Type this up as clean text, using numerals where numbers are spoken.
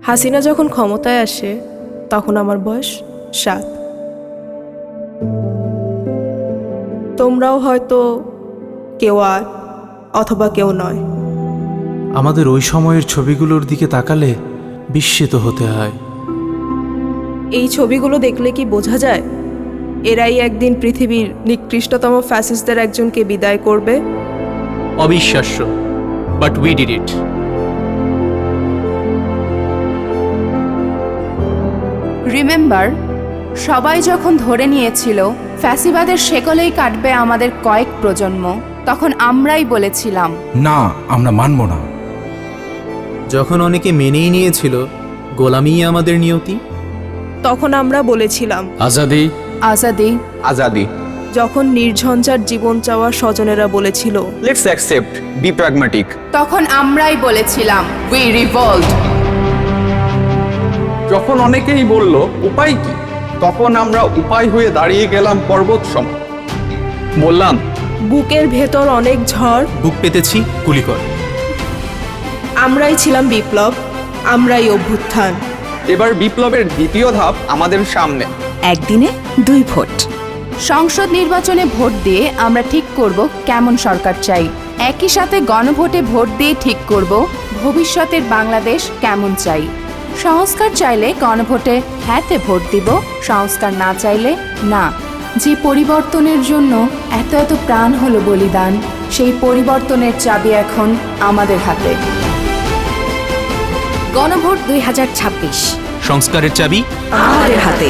হাসিনা যখন ক্ষমতায় আসে তখন আমার বয়স 7। তোমরাও হয়তো কেউ 8 অথবা কেউ 9। আমাদের ওই সময়ের ছবিগুলোর দিকে তাকালে বিস্মিত হতে হয়। এই ছবিগুলো দেখলে কি বোঝা যায় এরাই একদিন পৃথিবীর নিকৃষ্টতম ফ্যাসিস্টদের একজনকে বিদায় করবে? অবিশ্বাস্য, but we did it. Remember, সবাই যখন ধরে নিয়েছিল ফ্যাসিবাদের শেকলেই কাটবে আমাদের কয়েক প্রজন্ম, তখন আমরাই বলেছিলাম না, আমরা মানব না। যখন অনেকে মেনেই নিয়েছিল গোলামিই আমাদের নিয়তি, তখন আমরা বলেছিলাম আজাদি, আজাদি। আজাদি। যখন নির্ঝঞ্ঝাট জীবন চাওয়া স্বজনেরা বলেছিল লেটস অ্যাকসেপ্ট, বি প্র্যাগম্যাটিক। তখন আমরাই বলেছিলাম উই রিভল্ট। যখন অনেকেই বলল উপায় কি, তখন আমরা উপায় হয়ে দাঁড়িয়ে গেলাম পর্বত সম। বললাম বুকের ভেতর অনেক ঝড়, বুক পেতেছি গুলি কর। আমরাই ছিলাম বিপ্লব, আমরাই অভ্যুত্থান। এবার বিপ্লবের দ্বিতীয় ধাপ আমাদের সামনে। একদিনে 2 ভোট। সংসদ নির্বাচনে ভোট দিয়ে আমরা ঠিক করব কেমন সরকার চাই। একই সাথে গণভোটে ভোট দিয়ে ঠিক করব ভবিষ্যতের বাংলাদেশ কেমন চাই। সংস্কার চাইলে গণভোটে হ্যাঁতে ভোট দিব, সংস্কার না চাইলে না। যে পরিবর্তনের জন্য এত এত প্রাণ হলো বলিদান, সেই পরিবর্তনের চাবি এখন আমাদের হাতে। গণভোট 2026 সংস্কারের চাবি আমাদের হাতে।